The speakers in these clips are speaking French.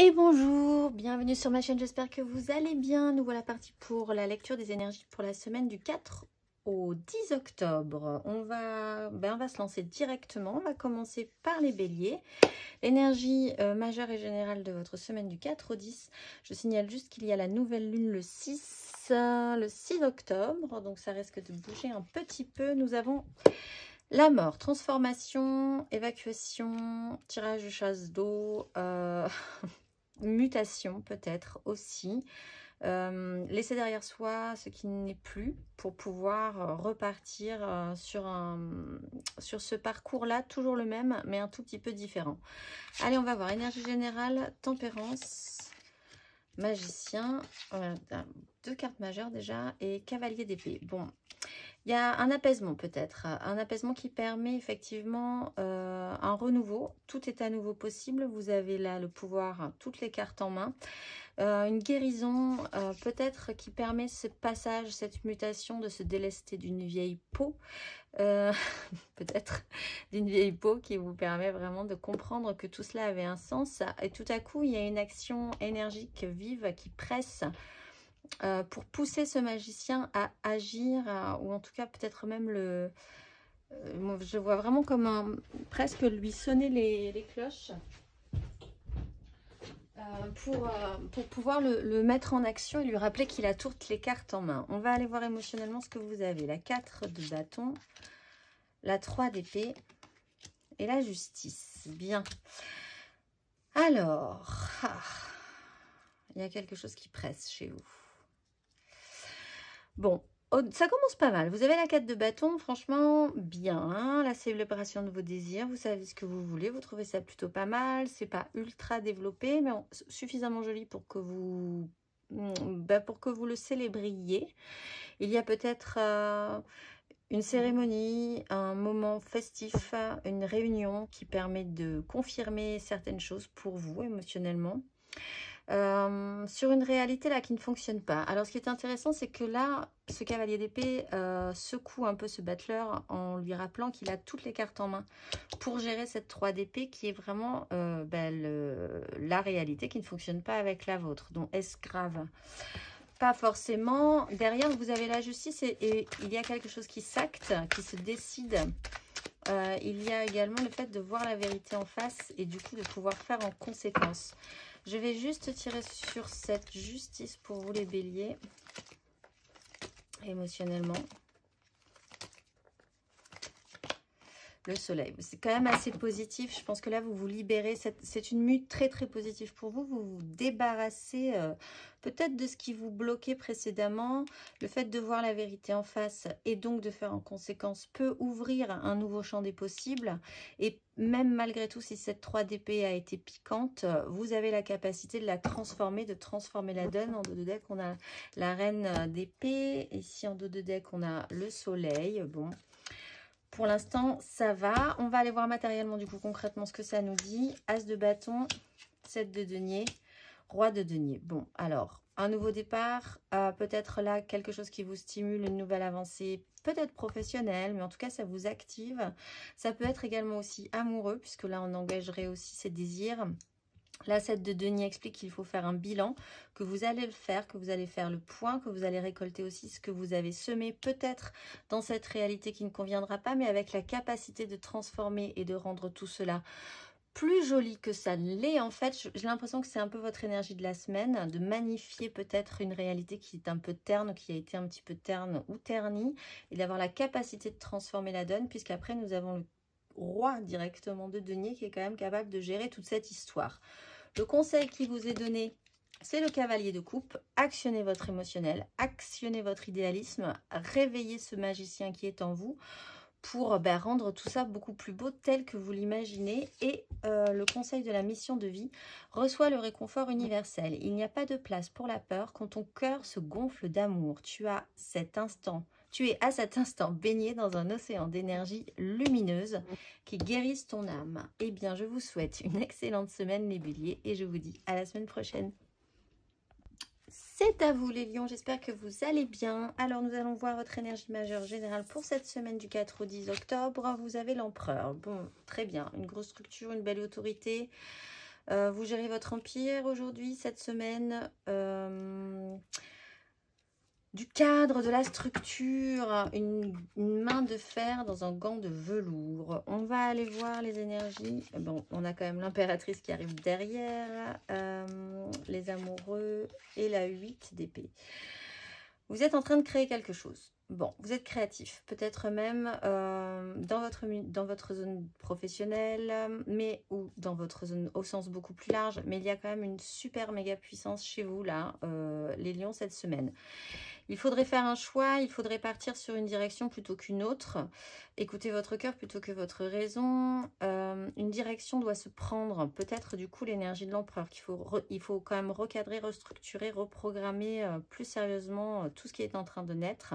Et bonjour, bienvenue sur ma chaîne, j'espère que vous allez bien. Nous voilà partis pour la lecture des énergies pour la semaine du 4 au 10 octobre. On va se lancer directement, on va commencer par les béliers. L'énergie majeure et générale de votre semaine du 4 au 10. Je signale juste qu'il y a la nouvelle lune le 6 octobre, donc ça risque de bouger un petit peu. Nous avons la mort, transformation, évacuation, tirage de chasse d'eau, mutation peut-être aussi. Laisser derrière soi ce qui n'est plus pour pouvoir repartir sur ce parcours-là, toujours le même, mais un tout petit peu différent. Allez, on va voir. Énergie générale, tempérance, magicien, deux cartes majeures déjà, et cavalier d'épée. Bon, il y a un apaisement peut-être, un apaisement qui permet effectivement un renouveau. Tout est à nouveau possible. Vous avez là le pouvoir, toutes les cartes en main. Une guérison peut-être qui permet ce passage, cette mutation de se délester d'une vieille peau. Peut-être d'une vieille peau qui vous permet vraiment de comprendre que tout cela avait un sens. Et tout à coup, il y a une action énergique vive qui presse pour pousser ce magicien à agir, ou en tout cas peut-être même le... je vois vraiment comme presque lui sonner les cloches pour pouvoir le mettre en action et lui rappeler qu'il a toutes les cartes en main. On va aller voir émotionnellement ce que vous avez. La 4 de bâton, la 3 d'épée et la justice. Bien. Alors, il y a quelque chose qui presse chez vous. Bon, ça commence pas mal. Vous avez la 4 de bâton, franchement, bien. Hein, la célébration de vos désirs, vous savez ce que vous voulez, vous trouvez ça plutôt pas mal. C'est pas ultra développé, mais suffisamment joli pour que vous le célébriez. Il y a peut-être une cérémonie, un moment festif, une réunion qui permet de confirmer certaines choses pour vous émotionnellement. Sur une réalité là qui ne fonctionne pas. Alors ce qui est intéressant, c'est que là ce cavalier d'épée secoue un peu ce battleur en lui rappelant qu'il a toutes les cartes en main pour gérer cette 3 d'épée qui est vraiment la réalité qui ne fonctionne pas avec la vôtre. Donc est-ce grave? Pas forcément. Derrière vous avez la justice et il y a quelque chose qui s'acte, qui se décide. Il y a également le fait de voir la vérité en face et du coup de pouvoir faire en conséquence. Je vais juste tirer sur cette justice pour vous les béliers, émotionnellement. Le soleil, c'est quand même assez positif. Je pense que là, vous vous libérez. C'est une mue très, très positive pour vous. Vous vous débarrassez peut-être de ce qui vous bloquait précédemment. Le fait de voir la vérité en face et donc de faire en conséquence peut ouvrir un nouveau champ des possibles. Et même malgré tout, si cette 3 d'épée a été piquante, vous avez la capacité de la transformer, de transformer la donne. En dos de deck, on a la reine d'épée. Ici, en dos de deck, on a le soleil. Bon. Pour l'instant, ça va. On va aller voir matériellement, du coup, concrètement, ce que ça nous dit. As de bâton, 7 de denier, roi de denier. Bon, alors, un nouveau départ. Peut-être là, quelque chose qui vous stimule, une nouvelle avancée, peut-être professionnelle, mais en tout cas, ça vous active. Ça peut être également aussi amoureux, puisque là, on engagerait aussi ses désirs. La 7 de denier explique qu'il faut faire un bilan, que vous allez le faire, que vous allez faire le point, que vous allez récolter aussi ce que vous avez semé peut-être dans cette réalité qui ne conviendra pas, mais avec la capacité de transformer et de rendre tout cela plus joli que ça l'est. En fait, j'ai l'impression que c'est un peu votre énergie de la semaine, de magnifier peut-être une réalité qui est un peu terne, qui a été un petit peu terne ou ternie, et d'avoir la capacité de transformer la donne, puisqu'après nous avons le roi directement de denier qui est quand même capable de gérer toute cette histoire. Le conseil qui vous est donné, c'est le cavalier de coupe. Actionnez votre émotionnel, actionnez votre idéalisme, réveillez ce magicien qui est en vous pour rendre tout ça beaucoup plus beau tel que vous l'imaginez. Et le conseil de la mission de vie reçoit le réconfort universel. Il n'y a pas de place pour la peur quand ton cœur se gonfle d'amour. Tu es à cet instant baigné dans un océan d'énergie lumineuse qui guérisse ton âme. Eh bien, je vous souhaite une excellente semaine les béliers et je vous dis à la semaine prochaine. C'est à vous les lions, j'espère que vous allez bien. Alors nous allons voir votre énergie majeure générale pour cette semaine du 4 au 10 octobre. Vous avez l'empereur. Bon, très bien, une grosse structure, une belle autorité. Vous gérez votre empire aujourd'hui, cette semaine. Du cadre, de la structure, une main de fer dans un gant de velours. On va aller voir les énergies. Bon, on a quand même l'impératrice qui arrive derrière, les amoureux et la 8 d'épée. Vous êtes en train de créer quelque chose. Bon, vous êtes créatif, peut-être même dans votre zone professionnelle, mais ou dans votre zone au sens beaucoup plus large. Mais il y a quand même une super méga puissance chez vous, là, les lions, cette semaine. Il faudrait faire un choix, il faudrait partir sur une direction plutôt qu'une autre. Écoutez votre cœur plutôt que votre raison. Une direction doit se prendre. Peut-être du coup l'énergie de l'empereur. Il faut quand même recadrer, restructurer, reprogrammer plus sérieusement tout ce qui est en train de naître.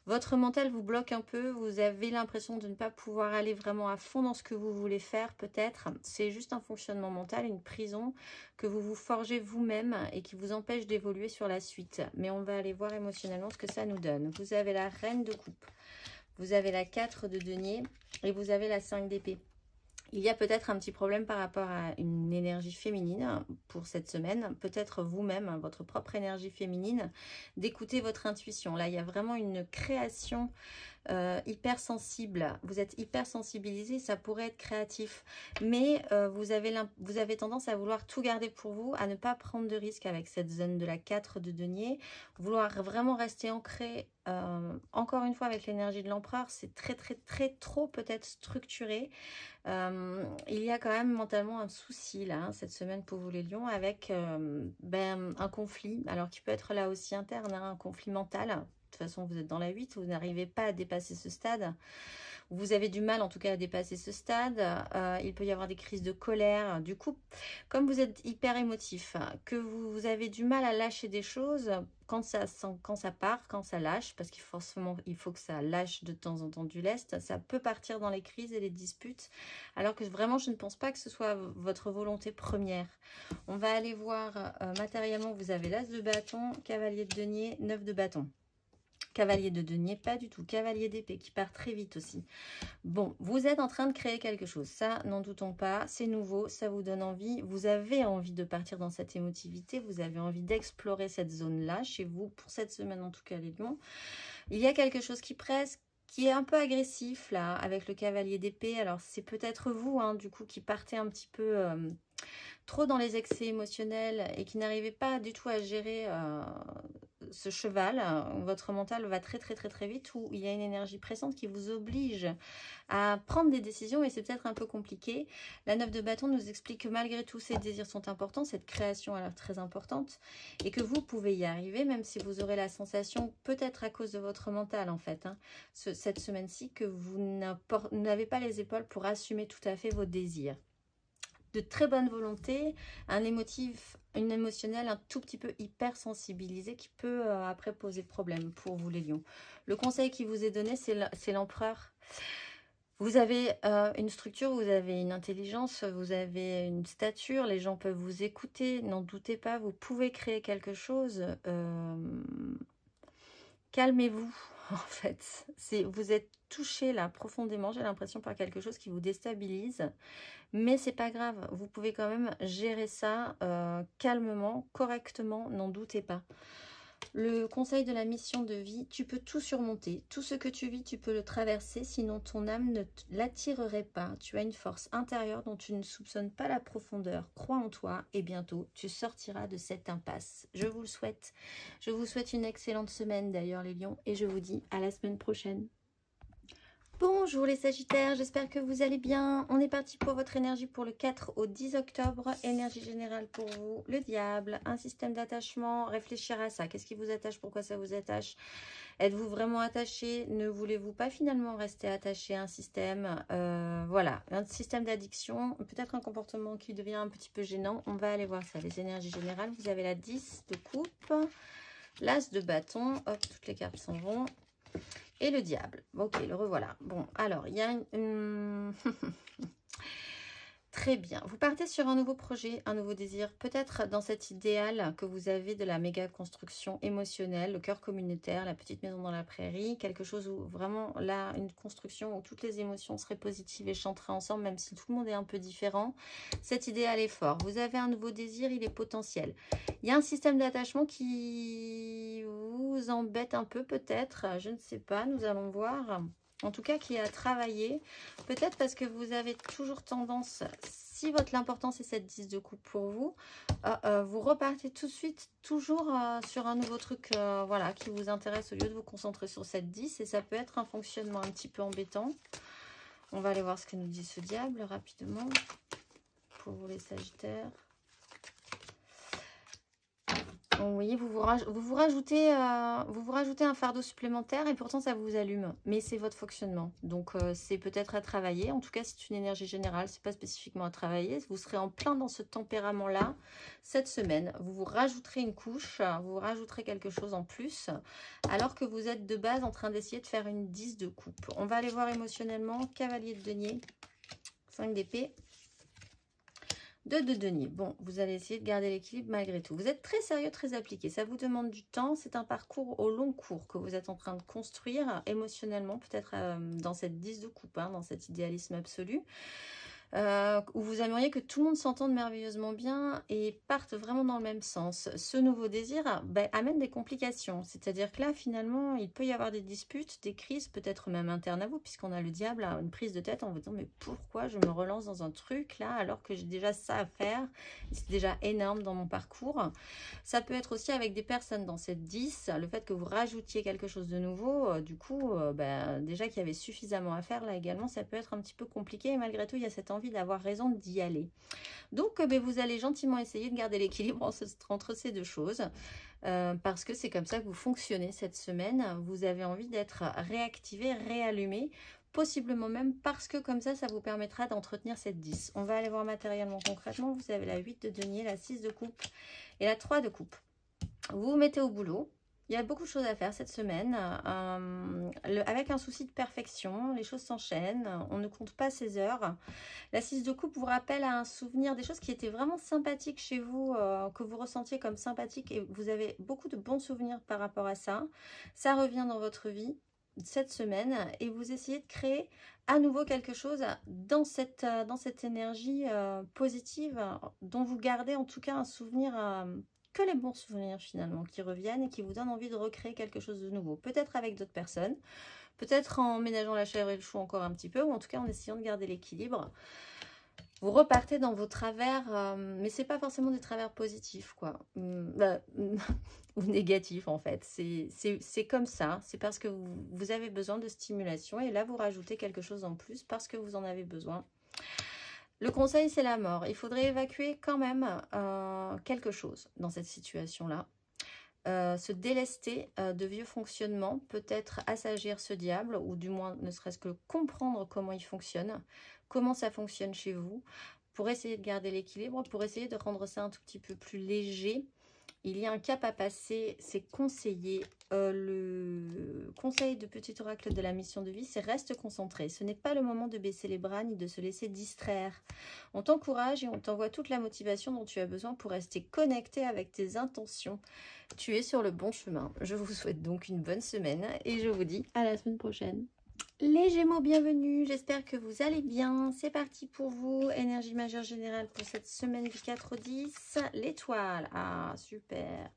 Votre mental vous bloque un peu, vous avez l'impression de ne pas pouvoir aller vraiment à fond dans ce que vous voulez faire peut-être. C'est juste un fonctionnement mental, une prison que vous vous forgez vous-même et qui vous empêche d'évoluer sur la suite. Mais on va aller voir émotionnellement ce que ça nous donne. Vous avez la reine de coupe, vous avez la 4 de denier et vous avez la 5 d'épée. Il y a peut-être un petit problème par rapport à une énergie féminine pour cette semaine. Peut-être vous-même, votre propre énergie féminine, d'écouter votre intuition. Là, il y a vraiment une création hyper sensible. Vous êtes hyper sensibilisé, ça pourrait être créatif. Mais vous avez tendance à vouloir tout garder pour vous, à ne pas prendre de risques avec cette zone de la 4 de denier. Vouloir vraiment rester ancré, encore une fois, avec l'énergie de l'empereur. C'est très trop peut-être structuré. Il y a quand même mentalement un souci là, hein, cette semaine pour vous les lions, avec un conflit, alors qui peut être là aussi interne, hein, un conflit mental. De toute façon, vous êtes dans la 8, vous n'arrivez pas à dépasser ce stade. Vous avez du mal en tout cas à dépasser ce stade. Il peut y avoir des crises de colère. Du coup, comme vous êtes hyper émotif, que vous avez du mal à lâcher des choses, quand ça part, quand ça lâche, parce qu'il faut que ça lâche de temps en temps du lest, ça peut partir dans les crises et les disputes, alors que vraiment je ne pense pas que ce soit votre volonté première. On va aller voir matériellement, vous avez l'as de bâton, cavalier de denier, 9 de bâton. Cavalier de denier, pas du tout. Cavalier d'épée qui part très vite aussi. Bon, vous êtes en train de créer quelque chose. Ça, n'en doutons pas. C'est nouveau, ça vous donne envie. Vous avez envie de partir dans cette émotivité. Vous avez envie d'explorer cette zone-là chez vous, pour cette semaine en tout cas, les lions. Il y a quelque chose qui presse, qui est un peu agressif là, avec le cavalier d'épée. Alors, c'est peut-être vous, hein, du coup, qui partez un petit peu trop dans les excès émotionnels et qui n'arrivez pas du tout à gérer ce cheval. Votre mental va très vite, où il y a une énergie pressante qui vous oblige à prendre des décisions et c'est peut-être un peu compliqué. La 9 de bâton nous explique que malgré tout, ces désirs sont importants, cette création a l'air très importante et que vous pouvez y arriver, même si vous aurez la sensation, peut-être à cause de votre mental en fait, hein, cette semaine-ci, que vous n'avez pas les épaules pour assumer tout à fait vos désirs. De très bonne volonté, un émotionnel un tout petit peu hyper sensibilisé qui peut après poser problème pour vous les lions. Le conseil qui vous est donné, c'est l'empereur. Vous avez une structure, vous avez une intelligence, vous avez une stature, les gens peuvent vous écouter, n'en doutez pas, vous pouvez créer quelque chose. Calmez-vous, en fait. Vous êtes touché là profondément, j'ai l'impression, par quelque chose qui vous déstabilise. Mais c'est pas grave, vous pouvez quand même gérer ça calmement, correctement, n'en doutez pas. Le conseil de la mission de vie, tu peux tout surmonter. Tout ce que tu vis, tu peux le traverser, sinon ton âme ne l'attirerait pas. Tu as une force intérieure dont tu ne soupçonnes pas la profondeur. Crois en toi et bientôt, tu sortiras de cette impasse. Je vous le souhaite. Je vous souhaite une excellente semaine d'ailleurs les lions et je vous dis à la semaine prochaine. Bonjour les Sagittaires, j'espère que vous allez bien. On est parti pour votre énergie pour le 4 au 10 octobre. Énergie générale pour vous, le diable, un système d'attachement. Réfléchir à ça. Qu'est-ce qui vous attache? Pourquoi ça vous attache? Êtes-vous vraiment attaché? Ne voulez-vous pas finalement rester attaché à un système? Voilà, un système d'addiction. Peut-être un comportement qui devient un petit peu gênant. On va aller voir ça. Les énergies générales, vous avez la 10 de coupe, l'as de bâton. Hop, toutes les cartes s'en vont. Et le diable. Ok, le revoilà. Bon, alors, il y a Très bien. Vous partez sur un nouveau projet, un nouveau désir, peut-être dans cet idéal que vous avez de la méga construction émotionnelle, le cœur communautaire, la petite maison dans la prairie, quelque chose où vraiment là, une construction où toutes les émotions seraient positives et chanteraient ensemble, même si tout le monde est un peu différent. Cet idéal est fort. Vous avez un nouveau désir, il est potentiel. Il y a un système d'attachement qui vous embête un peu peut-être, je ne sais pas, nous allons voir. En tout cas, qui est à travailler. Peut-être parce que vous avez toujours tendance, si l'important c'est cette 10 de coupe pour vous, vous repartez tout de suite toujours sur un nouveau truc voilà, qui vous intéresse au lieu de vous concentrer sur cette 10. Et ça peut être un fonctionnement un petit peu embêtant. On va aller voir ce que nous dit ce diable rapidement pour vous les Sagittaires. Oui, vous rajoutez un fardeau supplémentaire et pourtant ça vous allume. Mais c'est votre fonctionnement. Donc c'est peut-être à travailler. En tout cas, c'est une énergie générale. C'est pas spécifiquement à travailler. Vous serez en plein dans ce tempérament-là cette semaine. Vous vous rajouterez une couche. Vous rajouterez quelque chose en plus. Alors que vous êtes de base en train d'essayer de faire une 10 de coupe. On va aller voir émotionnellement. Cavalier de denier. 5 d'épée. 2 de denier. Bon, vous allez essayer de garder l'équilibre malgré tout. Vous êtes très sérieux, très appliqué. Ça vous demande du temps. C'est un parcours au long cours que vous êtes en train de construire émotionnellement, peut-être dans cette 10 de coupe, hein, dans cet idéalisme absolu. Où vous aimeriez que tout le monde s'entende merveilleusement bien et parte vraiment dans le même sens. Ce nouveau désir amène des complications. C'est-à-dire que là, finalement, il peut y avoir des disputes, des crises, peut-être même internes à vous, puisqu'on a le diable à une prise de tête en vous disant « Mais pourquoi je me relance dans un truc là, alors que j'ai déjà ça à faire ?» C'est déjà énorme dans mon parcours. Ça peut être aussi avec des personnes dans cette 10, le fait que vous rajoutiez quelque chose de nouveau, du coup, déjà qu'il y avait suffisamment à faire, là également, ça peut être un petit peu compliqué. Et malgré tout, il y a cette envie d'avoir raison d'y aller. Donc, vous allez gentiment essayer de garder l'équilibre entre ces deux choses. Parce que c'est comme ça que vous fonctionnez cette semaine. Vous avez envie d'être réactivé, réallumé. Possiblement même parce que comme ça vous permettra d'entretenir cette 10. On va aller voir matériellement concrètement. Vous avez la 8 de denier, la 6 de coupe et la 3 de coupe. Vous vous mettez au boulot. Il y a beaucoup de choses à faire cette semaine. Avec un souci de perfection, les choses s'enchaînent. On ne compte pas ses heures. La 6 de coupe vous rappelle à un souvenir des choses qui étaient vraiment sympathiques chez vous, que vous ressentiez comme sympathiques. Et vous avez beaucoup de bons souvenirs par rapport à ça. Ça revient dans votre vie cette semaine et vous essayez de créer à nouveau quelque chose dans cette énergie positive dont vous gardez en tout cas un souvenir, que les bons souvenirs finalement qui reviennent et qui vous donnent envie de recréer quelque chose de nouveau. Peut-être avec d'autres personnes, peut-être en ménageant la chèvre et le chou encore un petit peu, ou en tout cas en essayant de garder l'équilibre. Vous repartez dans vos travers, mais c'est pas forcément des travers positifs, quoi. Ou négatifs, en fait. C'est comme ça. C'est parce que vous avez besoin de stimulation. Et là, vous rajoutez quelque chose en plus parce que vous en avez besoin. Le conseil, c'est la mort. Il faudrait évacuer quand même quelque chose dans cette situation-là. Se délester de vieux fonctionnements, peut-être assagir ce diable, ou du moins ne serait-ce que comprendre comment il fonctionne, comment ça fonctionne chez vous, pour essayer de garder l'équilibre, pour essayer de rendre ça un tout petit peu plus léger. Il y a un cap à passer, c'est conseillé. Le conseil de petit oracle de la mission de vie, c'est reste concentré. Ce n'est pas le moment de baisser les bras ni de se laisser distraire. On t'encourage et on t'envoie toute la motivation dont tu as besoin pour rester connecté avec tes intentions. Tu es sur le bon chemin. Je vous souhaite donc une bonne semaine et je vous dis à la semaine prochaine. Les Gémeaux, bienvenue, j'espère que vous allez bien. C'est parti pour vous, énergie majeure générale pour cette semaine du 4 au 10, l'étoile. Ah, super.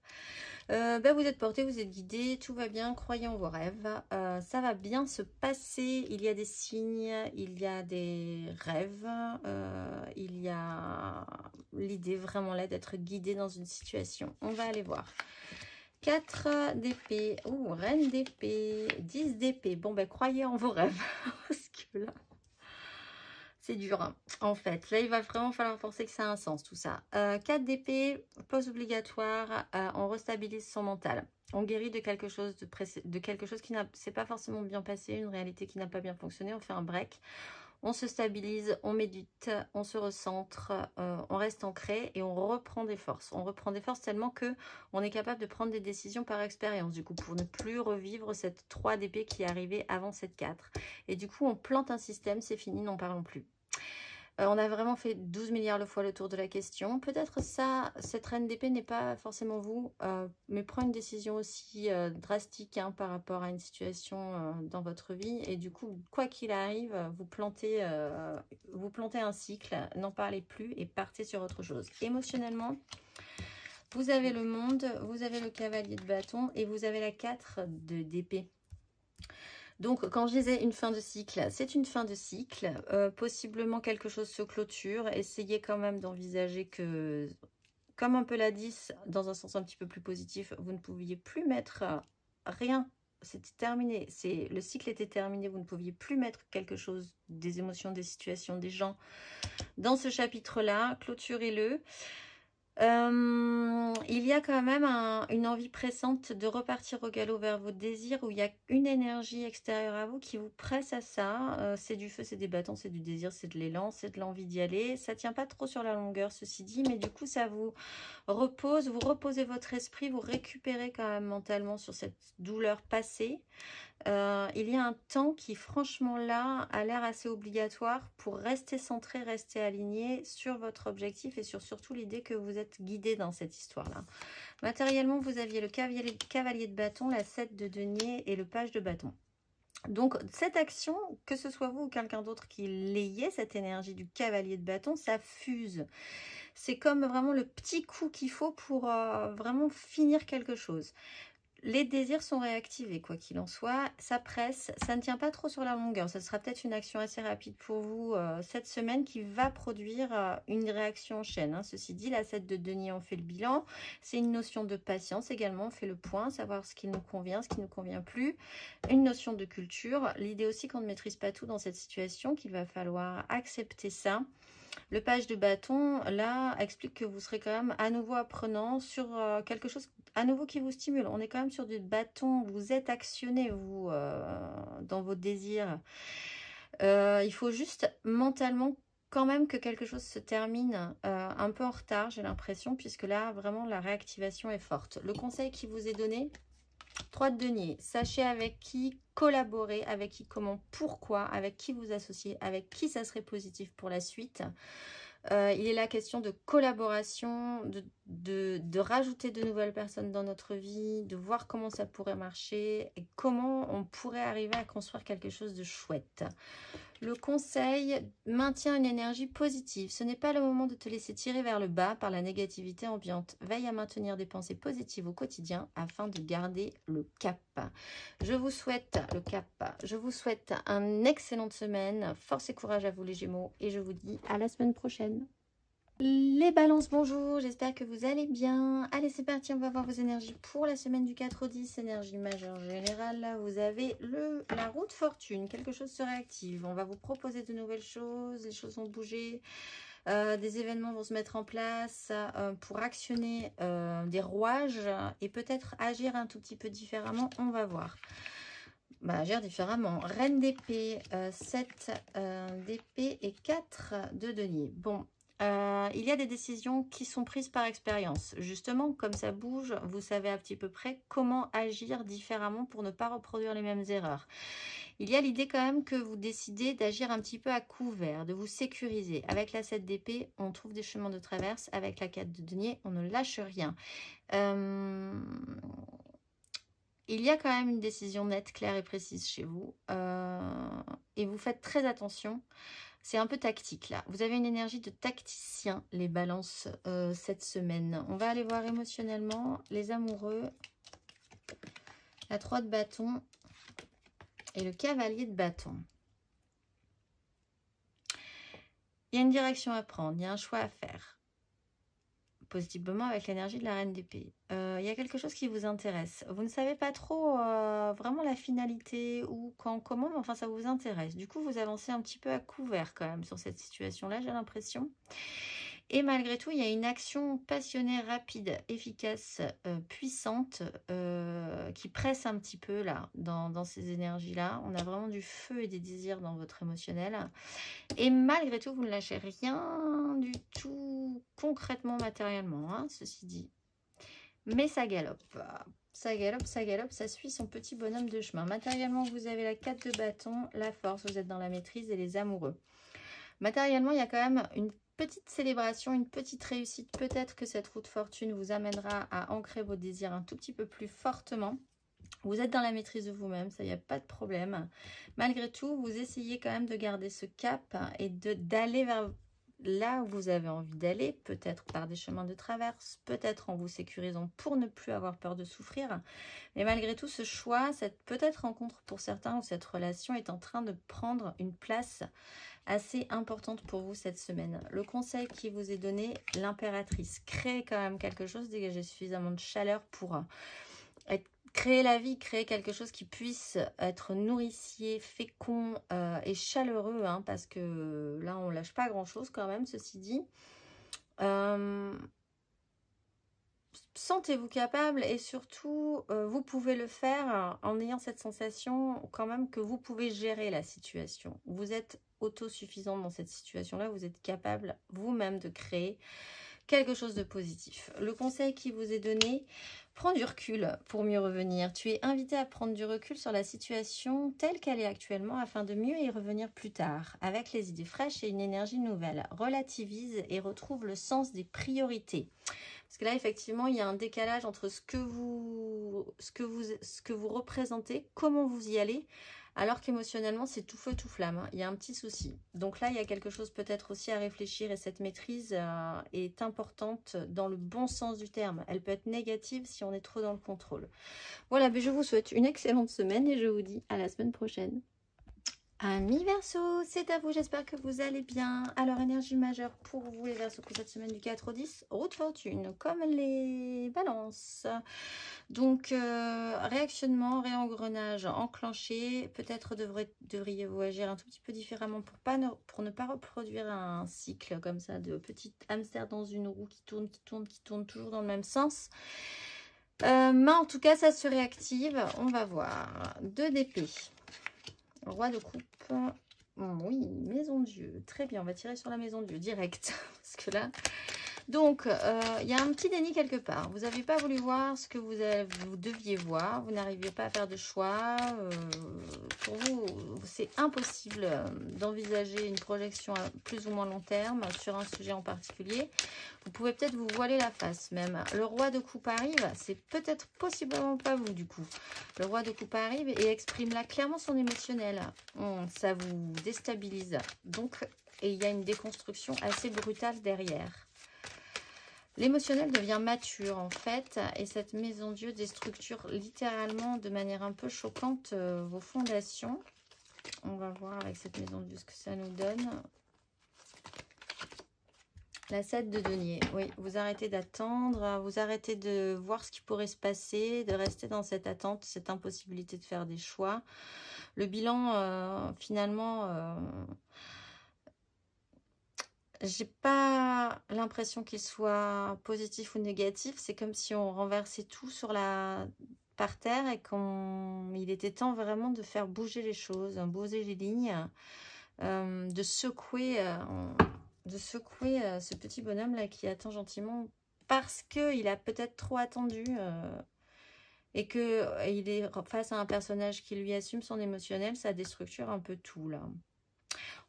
Vous êtes porté, vous êtes guidé, tout va bien, croyez en vos rêves. Ça va bien se passer, il y a des signes, il y a des rêves, il y a l'idée vraiment là d'être guidé dans une situation. On va aller voir. 4 d'épée, reine d'épée, 10 d'épée. Bon, croyez en vos rêves, parce que là, c'est dur, hein. En fait. Là, il va vraiment falloir forcer que ça a un sens, tout ça. 4 d'épée, pause obligatoire, on restabilise son mental. On guérit de quelque chose, qui n'a s'est pas forcément bien passé, une réalité qui n'a pas bien fonctionné, on fait un break. On se stabilise, on médite, on se recentre, on reste ancré et on reprend des forces. On reprend des forces tellement que on est capable de prendre des décisions par expérience, du coup, pour ne plus revivre cette 3 d'épée qui est arrivée avant cette 4. Et du coup, on plante un système, c'est fini, n'en parlons plus. On a vraiment fait 12 milliards de fois le tour de la question. Peut-être ça, cette reine d'épée n'est pas forcément vous, mais prend une décision aussi drastique hein, par rapport à une situation dans votre vie. Et du coup, quoi qu'il arrive, vous plantez un cycle, n'en parlez plus et partez sur autre chose. Émotionnellement, vous avez le monde, vous avez le cavalier de bâton et vous avez la 4 d'épée. Donc, quand je disais une fin de cycle, c'est une fin de cycle. Possiblement, quelque chose se clôture. Essayez quand même d'envisager que, comme un peu la 10, dans un sens un petit peu plus positif, vous ne pouviez plus mettre rien. C'était terminé. Le cycle était terminé. Vous ne pouviez plus mettre quelque chose, des émotions, des situations, des gens, dans ce chapitre-là. Clôturez-le. Il y a quand même une envie pressante de repartir au galop vers vos désirs où il y a une énergie extérieure à vous qui vous presse à ça. C'est du feu, c'est des bâtons, c'est du désir, c'est de l'élan, c'est de l'envie d'y aller. Ça tient pas trop sur la longueur, ceci dit, mais du coup, ça vous repose, vous reposez votre esprit, vous récupérez quand même mentalement sur cette douleur passée. Il y a un temps qui, franchement, là, a l'air assez obligatoire pour rester centré, rester aligné sur votre objectif et sur surtout l'idée que vous êtes guidé dans cette histoire-là. Matériellement, vous aviez le cavalier de bâton, la 7 de denier et le page de bâton. Donc, cette action, que ce soit vous ou quelqu'un d'autre qui l'ayez, cette énergie du cavalier de bâton, ça fuse. C'est comme vraiment le petit coup qu'il faut pour vraiment finir quelque chose. Les désirs sont réactivés, quoi qu'il en soit. Ça presse, ça ne tient pas trop sur la longueur. Ça sera peut-être une action assez rapide pour vous cette semaine qui va produire une réaction en chaîne. Hein. Ceci dit, la 7 de denier, on fait le bilan. C'est une notion de patience également. On fait le point, savoir ce qui nous convient, ce qui ne nous convient plus. Une notion de culture. L'idée aussi qu'on ne maîtrise pas tout dans cette situation, qu'il va falloir accepter ça. Le page de bâton, là, explique que vous serez quand même à nouveau apprenant sur quelque chose à nouveau qui vous stimule. On est quand même sur du bâton, vous êtes actionné, vous, dans vos désirs. Il faut juste mentalement quand même que quelque chose se termine un peu en retard, j'ai l'impression, puisque là, vraiment, la réactivation est forte. Le conseil qui vous est donné, 3 de denier, sachez avec qui collaborer, avec qui, comment, pourquoi, avec qui vous associer, avec qui ça serait positif pour la suite. Il est la question de collaboration, de rajouter de nouvelles personnes dans notre vie, de voir comment ça pourrait marcher et comment on pourrait arriver à construire quelque chose de chouette. Le conseil maintient une énergie positive. Ce n'est pas le moment de te laisser tirer vers le bas par la négativité ambiante. Veille à maintenir des pensées positives au quotidien afin de garder le cap. Je vous souhaite le cap. Je vous souhaite une excellente semaine. Force et courage à vous les Gémeaux. Et je vous dis à la semaine prochaine. Les balances, bonjour, j'espère que vous allez bien. Allez, c'est parti, on va voir vos énergies pour la semaine du 4 au 10, énergie majeure générale. Là, vous avez la roue de fortune, quelque chose se réactive. On va vous proposer de nouvelles choses, les choses vont bouger. Des événements vont se mettre en place pour actionner des rouages et peut-être agir un tout petit peu différemment, on va voir. Agir différemment. Reine d'épée, 7 d'épée et 4 de denier. Bon. Il y a des décisions qui sont prises par expérience. Justement, comme ça bouge, vous savez à petit peu près comment agir différemment pour ne pas reproduire les mêmes erreurs. Il y a l'idée quand même que vous décidez d'agir un petit peu à couvert, de vous sécuriser. Avec la 7 d'épée, on trouve des chemins de traverse. Avec la 4 de denier, on ne lâche rien. Il y a quand même une décision nette, claire et précise chez vous. Et vous faites très attention. C'est un peu tactique là. Vous avez une énergie de tacticien, les balances, cette semaine. On va aller voir émotionnellement les amoureux. La 3 de bâton et le cavalier de bâton. Il y a une direction à prendre, il y a un choix à faire. Positivement avec l'énergie de la reine d'épée. Il y a quelque chose qui vous intéresse. Vous ne savez pas trop vraiment la finalité ou quand, comment, mais enfin ça vous intéresse. Du coup, vous avancez un petit peu à couvert quand même sur cette situation-là, j'ai l'impression. Et malgré tout, il y a une action passionnée, rapide, efficace, puissante, qui presse un petit peu là, dans ces énergies-là. On a vraiment du feu et des désirs dans votre émotionnel. Et malgré tout, vous ne lâchez rien du tout concrètement, matériellement, hein, ceci dit. Mais ça galope. Ça galope, ça suit son petit bonhomme de chemin. Matériellement, vous avez la 4 de bâton, la force, vous êtes dans la maîtrise et les amoureux. Matériellement, il y a quand même une petite célébration, une petite réussite. Peut-être que cette roue de fortune vous amènera à ancrer vos désirs un tout petit peu plus fortement. Vous êtes dans la maîtrise de vous-même, ça, il n'y a pas de problème. Malgré tout, vous essayez quand même de garder ce cap et d'aller vers là où vous avez envie d'aller, peut-être par des chemins de traverse, peut-être en vous sécurisant pour ne plus avoir peur de souffrir. Mais malgré tout, ce choix, cette peut-être rencontre pour certains ou cette relation est en train de prendre une place assez importante pour vous cette semaine. Le conseil qui vous est donné, l'impératrice, créez quand même quelque chose, dégagez suffisamment de chaleur pour créer la vie, créer quelque chose qui puisse être nourricier, fécond et chaleureux, hein, parce que là, on lâche pas grand-chose quand même, ceci dit. Sentez-vous capable et surtout, vous pouvez le faire en ayant cette sensation quand même que vous pouvez gérer la situation. Vous êtes autosuffisant dans cette situation-là, vous êtes capable vous-même de créer quelque chose de positif. Le conseil qui vous est donné, prends du recul pour mieux revenir. Tu es invité à prendre du recul sur la situation telle qu'elle est actuellement afin de mieux y revenir plus tard, avec les idées fraîches et une énergie nouvelle. Relativise et retrouve le sens des priorités. Parce que là, effectivement, il y a un décalage entre ce que vous représentez, comment vous y allez, alors qu'émotionnellement, c'est tout feu, tout flamme. Hein. Il y a un petit souci. Donc là, il y a quelque chose peut-être aussi à réfléchir et cette maîtrise est importante dans le bon sens du terme. Elle peut être négative si on est trop dans le contrôle. Voilà, mais je vous souhaite une excellente semaine et je vous dis à la semaine prochaine. Amis Verseau, c'est à vous, j'espère que vous allez bien. Alors, énergie majeure pour vous les Verseaux pour cette semaine du 4 au 10, roue de fortune, comme les balances. Donc, réactionnement, réengrenage enclenché. Peut-être devriez-vous agir un tout petit peu différemment pour ne pas reproduire un cycle comme ça de petit hamster dans une roue qui tourne, qui tourne, qui tourne, toujours dans le même sens. Mais en tout cas, ça se réactive. On va voir. 2 d'épée. Roi de coupe. Oui, maison Dieu. Très bien, on va tirer sur la maison Dieu direct. Parce que là... Donc, il y a un petit déni quelque part. Vous n'avez pas voulu voir ce que vous deviez voir. Vous n'arriviez pas à faire de choix. Pour vous, c'est impossible d'envisager une projection à plus ou moins long terme sur un sujet en particulier. Vous pouvez peut-être vous voiler la face même. Le roi de coupe arrive. C'est peut-être possiblement pas vous du coup. Le roi de coupe arrive et exprime là clairement son émotionnel. Ça vous déstabilise. Donc, et il y a une déconstruction assez brutale derrière. L'émotionnel devient mature en fait, et cette maison Dieu déstructure littéralement de manière un peu choquante vos fondations. On va voir avec cette maison Dieu ce que ça nous donne. La 7 de denier, oui, vous arrêtez d'attendre, vous arrêtez de voir ce qui pourrait se passer, de rester dans cette attente, cette impossibilité de faire des choix. Le bilan, finalement... j'ai pas l'impression qu'il soit positif ou négatif. C'est comme si on renversait tout par terre et qu'il était temps vraiment de faire bouger les choses, bouger les lignes, de secouer ce petit bonhomme là qui attend gentiment parce qu'il a peut-être trop attendu et qu'il est face à un personnage qui lui assume son émotionnel. Ça déstructure un peu tout là.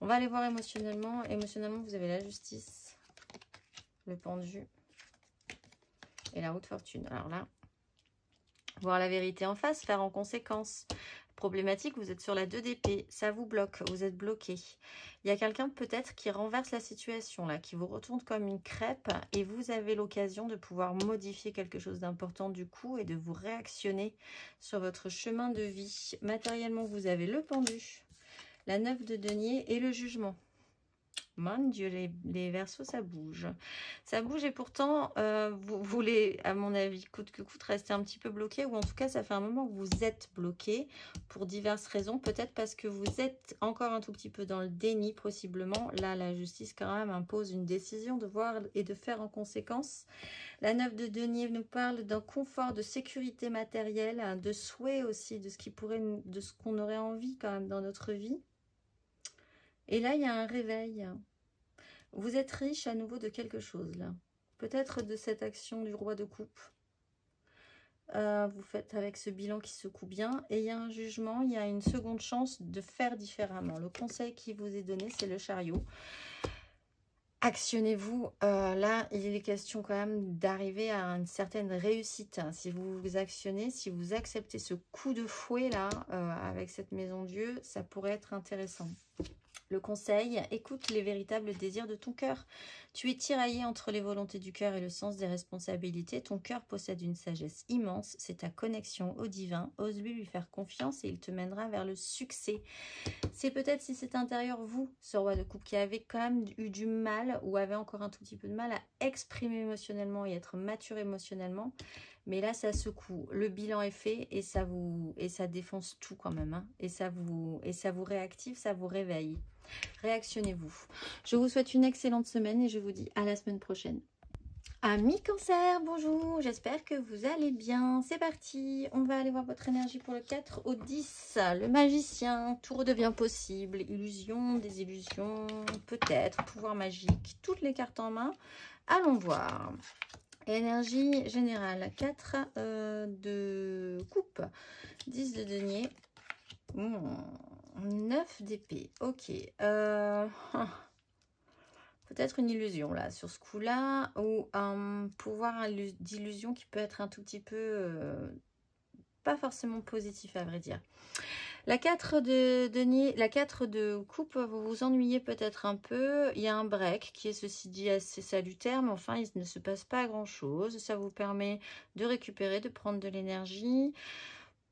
On va aller voir émotionnellement. Émotionnellement, vous avez la justice, le pendu et la roue de fortune. Alors là, voir la vérité en face, faire en conséquence. Problématique, vous êtes sur la 2 d'épée. Ça vous bloque, vous êtes bloqué. Il y a quelqu'un peut-être qui renverse la situation, là, qui vous retourne comme une crêpe et vous avez l'occasion de pouvoir modifier quelque chose d'important du coup et de vous réactionner sur votre chemin de vie. Matériellement, vous avez le pendu, la 9 de denier et le jugement. Mon Dieu, les Verseaux, ça bouge. Ça bouge et pourtant, vous voulez, à mon avis, coûte que coûte, rester un petit peu bloqué. Ou en tout cas, ça fait un moment que vous êtes bloqué pour diverses raisons. Peut-être parce que vous êtes encore un tout petit peu dans le déni, possiblement. Là, la justice, quand même, impose une décision de voir et de faire en conséquence. La 9 de denier nous parle d'un confort, de sécurité matérielle, de souhait aussi, de ce qu'on aurait envie quand même dans notre vie. Et là, il y a un réveil. Vous êtes riche à nouveau de quelque chose, là. Peut-être de cette action du roi de coupe. Vous faites avec ce bilan qui secoue bien. Et il y a un jugement, il y a une seconde chance de faire différemment. Le conseil qui vous est donné, c'est le chariot. Actionnez-vous. Là, il est question quand même d'arriver à une certaine réussite. Si vous vous actionnez, si vous acceptez ce coup de fouet là, avec cette maison Dieu, ça pourrait être intéressant. Le conseil, écoute les véritables désirs de ton cœur. Tu es tiraillé entre les volontés du cœur et le sens des responsabilités. Ton cœur possède une sagesse immense. C'est ta connexion au divin. Ose-lui lui faire confiance et il te mènera vers le succès. C'est peut-être si c'est intérieur, vous, ce roi de coupe, qui avait quand même eu du mal ou avait encore un tout petit peu de mal à exprimer émotionnellement et être mature émotionnellement. Mais là, ça secoue. Le bilan est fait et ça défonce tout quand même. Hein. Et ça vous réactive, ça vous réveille. Réactionnez-vous. Je vous souhaite une excellente semaine et je vous dis à la semaine prochaine. Amis Cancer, bonjour, j'espère que vous allez bien. C'est parti, on va aller voir votre énergie pour le 4 au 10. Le magicien, tout redevient possible, illusion, désillusion, peut-être, pouvoir magique, toutes les cartes en main. Allons voir. Énergie générale, 4 de coupe, 10 de denier, 9 d'épée, ok. Peut-être une illusion là, sur ce coup-là, ou un pouvoir d'illusion qui peut être un tout petit peu pas forcément positif à vrai dire. La 4 de denier, la 4 de coupe, vous vous ennuyez peut-être un peu. Il y a un break qui est ceci dit assez salutaire, mais enfin il ne se passe pas grand-chose. Ça vous permet de récupérer, de prendre de l'énergie.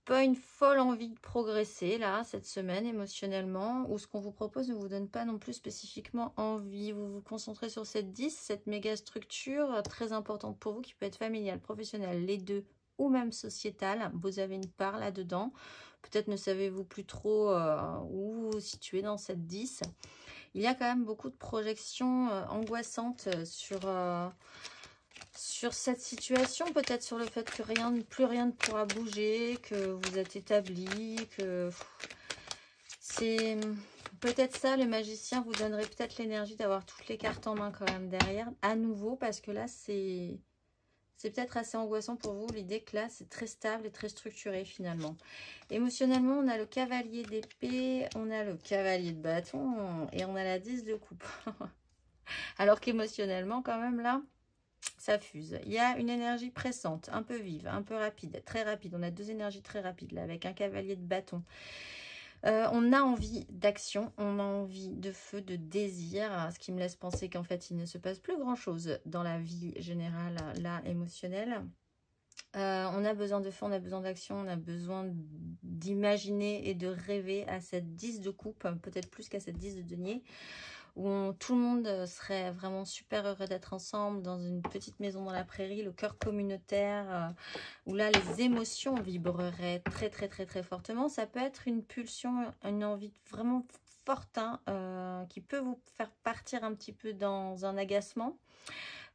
Pas une folle envie de progresser là cette semaine émotionnellement, ou ce qu'on vous propose ne vous donne pas non plus spécifiquement envie. Vous vous concentrez sur cette 10, cette méga structure très importante pour vous qui peut être familiale, professionnelle, les deux ou même sociétale. Vous avez une part là-dedans. Peut-être ne savez-vous plus trop où vous vous situez dans cette 10. Il y a quand même beaucoup de projections angoissantes sur cette situation, peut-être sur le fait que plus rien ne pourra bouger, que vous êtes établi, que c'est peut-être ça, le magicien vous donnerait peut-être l'énergie d'avoir toutes les cartes en main quand même derrière, à nouveau, parce que là, c'est peut-être assez angoissant pour vous, l'idée que là, c'est très stable et très structuré finalement. Émotionnellement, on a le cavalier d'épée, on a le cavalier de bâton et on a la 10 de coupe. Alors qu'émotionnellement, quand même, là, ça fuse. Il y a une énergie pressante, un peu vive, un peu rapide, très rapide. On a deux énergies très rapides là, avec un cavalier de bâton. On a envie d'action, on a envie de feu, de désir, ce qui me laisse penser qu'en fait, il ne se passe plus grand-chose dans la vie générale, là, émotionnelle. On a besoin de feu, on a besoin d'action, on a besoin d'imaginer et de rêver à cette 10 de coupe, peut-être plus qu'à cette 10 de denier, où tout le monde serait vraiment super heureux d'être ensemble dans une petite maison dans la prairie, le cœur communautaire, où là les émotions vibreraient très très très très fortement. Ça peut être une pulsion, une envie vraiment forte, hein, qui peut vous faire partir un petit peu dans un agacement,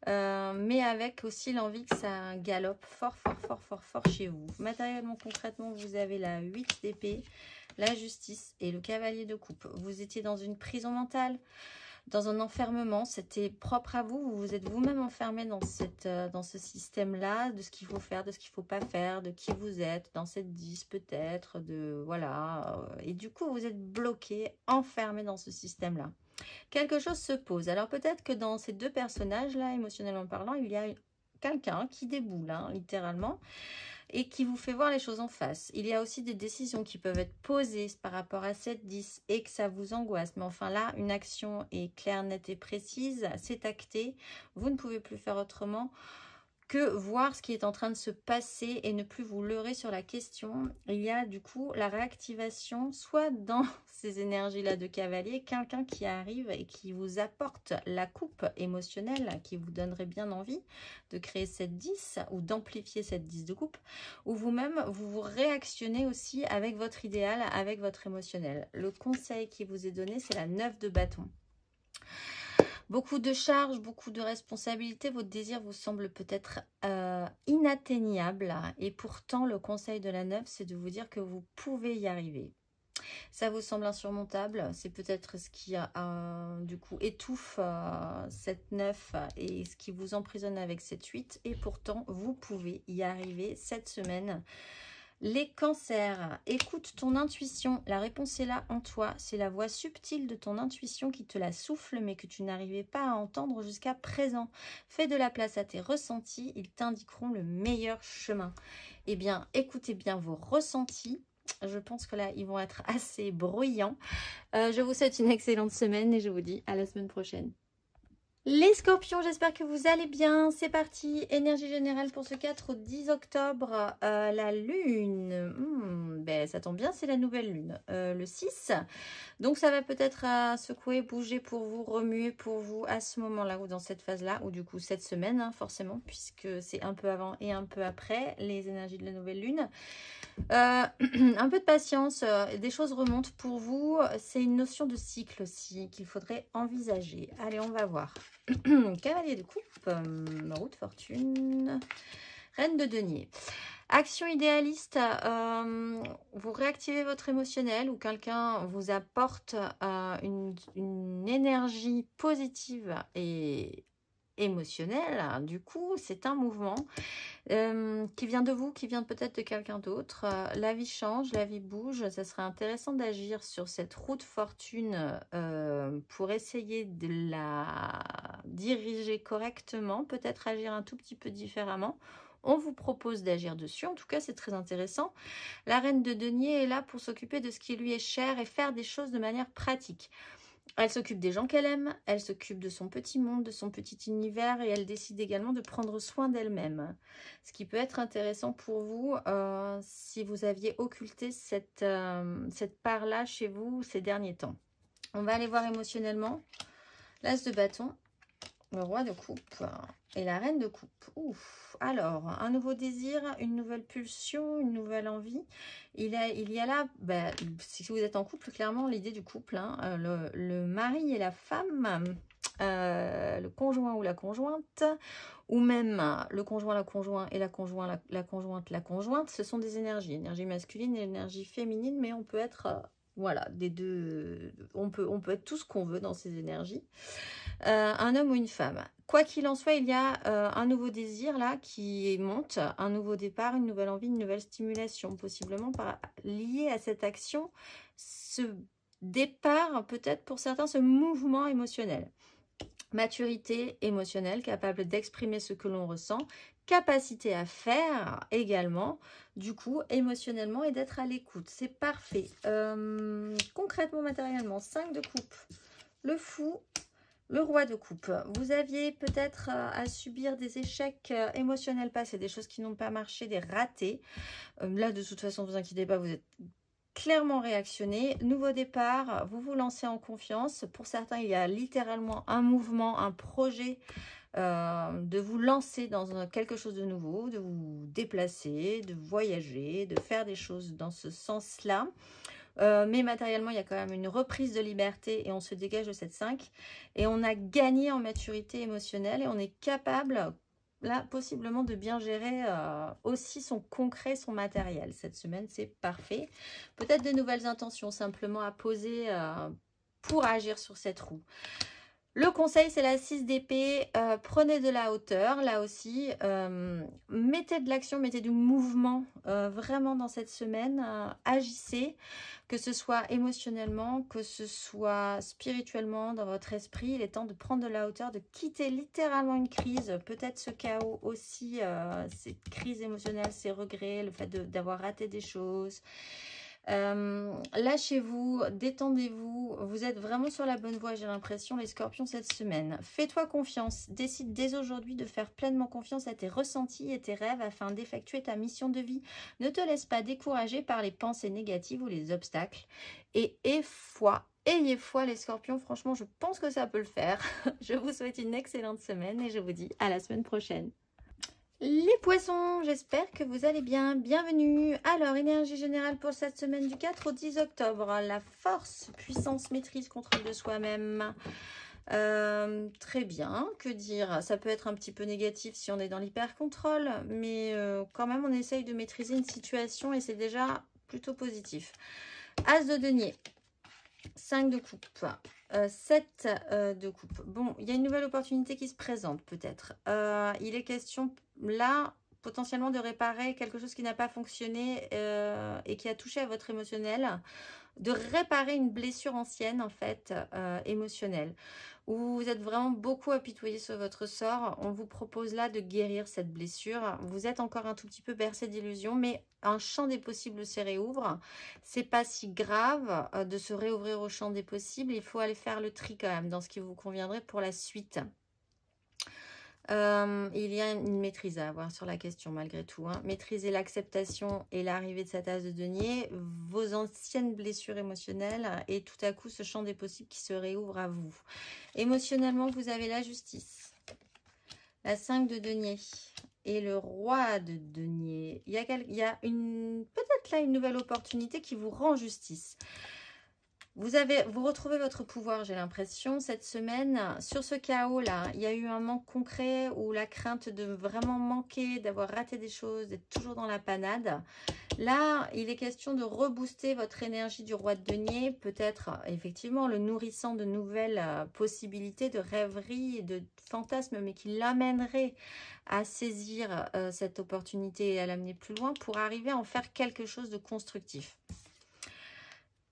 mais avec aussi l'envie que ça galope fort fort fort fort fort chez vous. Matériellement, concrètement, vous avez la 8 d'épée, la justice et le cavalier de coupe. Vous étiez dans une prison mentale, dans un enfermement, c'était propre à vous. Vous vous êtes vous-même enfermé dans ce système-là, de ce qu'il faut faire, de ce qu'il ne faut pas faire, de qui vous êtes, dans cette 10 peut-être, voilà. Et du coup, vous êtes bloqué, enfermé dans ce système-là. Quelque chose se pose. Alors peut-être que dans ces deux personnages-là, émotionnellement parlant, il y a quelqu'un qui déboule, hein, littéralement, et qui vous fait voir les choses en face. Il y a aussi des décisions qui peuvent être posées par rapport à cette 10 et que ça vous angoisse. Mais enfin là, une action est claire, nette et précise, c'est acté. Vous ne pouvez plus faire autrement que voir ce qui est en train de se passer et ne plus vous leurrer sur la question. Il y a du coup la réactivation, soit dans ces énergies-là de cavalier, quelqu'un qui arrive et qui vous apporte la coupe émotionnelle, qui vous donnerait bien envie de créer cette 10 ou d'amplifier cette 10 de coupe, ou vous-même, vous vous réactionnez aussi avec votre idéal, avec votre émotionnel. Le conseil qui vous est donné, c'est la 9 de bâton. Beaucoup de charges, beaucoup de responsabilités, votre désir vous semble peut-être inatteignable et pourtant le conseil de la 9, c'est de vous dire que vous pouvez y arriver. Ça vous semble insurmontable. C'est peut-être ce qui du coup étouffe cette 9 et ce qui vous emprisonne avec cette 8. Et pourtant, vous pouvez y arriver cette semaine. Les cancers, écoute ton intuition, la réponse est là en toi, c'est la voix subtile de ton intuition qui te la souffle mais que tu n'arrivais pas à entendre jusqu'à présent. Fais de la place à tes ressentis, ils t'indiqueront le meilleur chemin. Eh bien, écoutez bien vos ressentis, je pense que là, ils vont être assez bruyants. Je vous souhaite une excellente semaine et je vous dis à la semaine prochaine. Les scorpions, j'espère que vous allez bien. C'est parti, énergie générale pour ce 4 au 10 octobre. La lune, ben, ça tombe bien, c'est la nouvelle lune, le 6. Donc ça va peut-être secouer, bouger pour vous, remuer pour vous à ce moment-là ou dans cette phase-là, ou du coup cette semaine, hein, forcément, puisque c'est un peu avant et un peu après les énergies de la nouvelle lune. Un peu de patience, des choses remontent pour vous. C'est une notion de cycle aussi qu'il faudrait envisager. Allez, on va voir. Cavalier de coupe, roue de fortune, reine de denier. Action idéaliste, vous réactivez votre émotionnel ou quelqu'un vous apporte une énergie positive et émotionnelle. Du coup, c'est un mouvement qui vient de vous, qui vient peut-être de quelqu'un d'autre. La vie change, la vie bouge. Ça serait intéressant d'agir sur cette roue de fortune pour essayer de la diriger correctement, peut-être agir un tout petit peu différemment. On vous propose d'agir dessus. En tout cas, c'est très intéressant. La reine de denier est là pour s'occuper de ce qui lui est cher et faire des choses de manière pratique. Elle s'occupe des gens qu'elle aime, elle s'occupe de son petit monde, de son petit univers et elle décide également de prendre soin d'elle-même. Ce qui peut être intéressant pour vous si vous aviez occulté cette part-là chez vous ces derniers temps. On va aller voir émotionnellement. L'as de bâton, le roi de coupe et la reine de coupe. Ouf. Alors, un nouveau désir, une nouvelle pulsion, une nouvelle envie. Il y a là, bah, si vous êtes en couple, clairement, l'idée du couple, hein, le mari et la femme, le conjoint ou la conjointe, ou même le conjoint, la conjointe et la conjointe, la conjointe, la conjointe, ce sont des énergies. Énergie masculine et énergie féminine, mais on peut être... voilà, des deux, on peut être tout ce qu'on veut dans ces énergies. Un homme ou une femme. Quoi qu'il en soit, il y a un nouveau désir là qui monte, un nouveau départ, une nouvelle envie, une nouvelle stimulation, possiblement lié à cette action, ce départ, peut-être pour certains, ce mouvement émotionnel. Maturité émotionnelle, capable d'exprimer ce que l'on ressent, capacité à faire également, du coup, émotionnellement et d'être à l'écoute. C'est parfait. Concrètement, matériellement, 5 de coupe, le fou, le roi de coupe. Vous aviez peut-être à subir des échecs émotionnels passés, des choses qui n'ont pas marché, des ratés. Là, de toute façon, ne vous inquiétez pas, vous êtes clairement réactionné. Nouveau départ, vous vous lancez en confiance. Pour certains, il y a littéralement un mouvement, un projet de vous lancer dans quelque chose de nouveau, de vous déplacer, de voyager, de faire des choses dans ce sens-là. Mais matériellement, il y a quand même une reprise de liberté et on se dégage de cette 5. Et on a gagné en maturité émotionnelle et on est capable, là, possiblement de bien gérer aussi son concret, son matériel. Cette semaine, c'est parfait. Peut-être de nouvelles intentions simplement à poser pour agir sur cette roue. Le conseil, c'est la 6 d'épée. Prenez de la hauteur, là aussi. Mettez de l'action, mettez du mouvement vraiment dans cette semaine. Agissez, que ce soit émotionnellement, que ce soit spirituellement, dans votre esprit. Il est temps de prendre de la hauteur, de quitter littéralement une crise. Peut-être ce chaos aussi, cette crise émotionnelle, ces regrets, le fait d'avoir raté des choses. Lâchez-vous, détendez-vous, vous êtes vraiment sur la bonne voie, j'ai l'impression, les scorpions, cette semaine. Fais-toi confiance, décide dès aujourd'hui de faire pleinement confiance à tes ressentis et tes rêves afin d'effectuer ta mission de vie. Ne te laisse pas décourager par les pensées négatives ou les obstacles et ayez foi les scorpions, franchement je pense que ça peut le faire. Je vous souhaite une excellente semaine et je vous dis à la semaine prochaine. Les poissons, j'espère que vous allez bien. Bienvenue. Alors, énergie générale pour cette semaine du 4 au 10 octobre. La force, puissance, maîtrise, contrôle de soi-même. Très bien, que dire? Ça peut être un petit peu négatif si on est dans l'hyper-contrôle, mais quand même, on essaye de maîtriser une situation et c'est déjà plutôt positif. As de denier. 5 de coupe. 7 de coupe. Bon, il y a une nouvelle opportunité qui se présente peut-être. Il est question là potentiellement de réparer quelque chose qui n'a pas fonctionné et qui a touché à votre émotionnel. De réparer une blessure ancienne en fait émotionnelle. Où vous êtes vraiment beaucoup apitoyé sur votre sort. On vous propose là de guérir cette blessure. Vous êtes encore un tout petit peu bercé d'illusions, mais un champ des possibles se réouvre. C'est pas si grave de se réouvrir au champ des possibles. Il faut aller faire le tri quand même dans ce qui vous conviendrait pour la suite. Il y a une maîtrise à avoir sur la question malgré tout. Hein. Maîtriser l'acceptation et l'arrivée de cette as de denier, vos anciennes blessures émotionnelles et tout à coup ce champ des possibles qui se réouvre à vous. Émotionnellement, vous avez la justice, la 5 de denier et le roi de denier. Il y a peut-être là une nouvelle opportunité qui vous rend justice. Vous retrouvez votre pouvoir, j'ai l'impression, cette semaine. Sur ce chaos-là, il y a eu un manque concret ou la crainte de vraiment manquer, d'avoir raté des choses, d'être toujours dans la panade. Là, il est question de rebooster votre énergie du roi de denier, peut-être effectivement le nourrissant de nouvelles possibilités, de rêveries, de fantasmes, mais qui l'amènerait à saisir cette opportunité et à l'amener plus loin pour arriver à en faire quelque chose de constructif.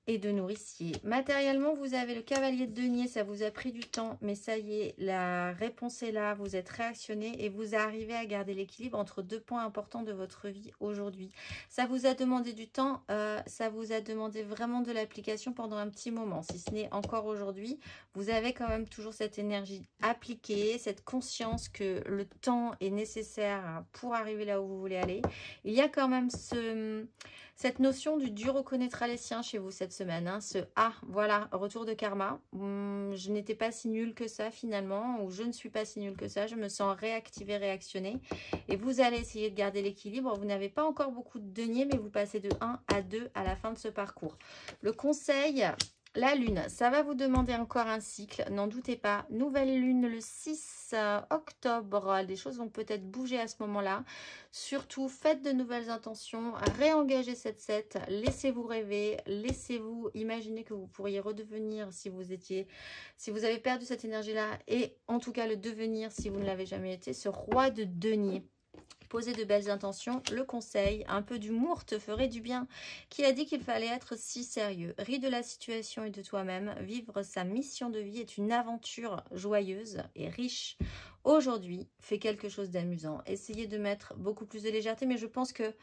Et de nourricier. Matériellement, vous avez le cavalier de denier, ça vous a pris du temps, mais ça y est, la réponse est là, vous êtes réactionné et vous arrivez à garder l'équilibre entre deux points importants de votre vie aujourd'hui. Ça vous a demandé du temps, ça vous a demandé vraiment de l'application pendant un petit moment, si ce n'est encore aujourd'hui. Vous avez quand même toujours cette énergie appliquée, cette conscience que le temps est nécessaire pour arriver là où vous voulez aller. Il y a quand même cette notion du Dieu reconnaîtra les siens chez vous cette semaine. Hein, voilà, retour de karma. Je n'étais pas si nulle que ça finalement, ou je ne suis pas si nulle que ça. Je me sens réactivée, réactionnée. Et vous allez essayer de garder l'équilibre. Vous n'avez pas encore beaucoup de deniers, mais vous passez de 1 à 2 à la fin de ce parcours. Le conseil... La lune, ça va vous demander encore un cycle, n'en doutez pas. Nouvelle lune le 6 octobre, des choses vont peut-être bouger à ce moment-là. Surtout, faites de nouvelles intentions, réengagez cette 7, laissez-vous rêver, laissez-vous imaginer que vous pourriez redevenir si vous avez perdu cette énergie-là, et en tout cas le devenir si vous ne l'avez jamais été, ce roi de denier. Poser de belles intentions, le conseil, un peu d'humour te ferait du bien. Qui a dit qu'il fallait être si sérieux? Ris de la situation et de toi-même. Vivre sa mission de vie est une aventure joyeuse et riche. Aujourd'hui, fais quelque chose d'amusant. Essayez de mettre beaucoup plus de légèreté, mais je pense que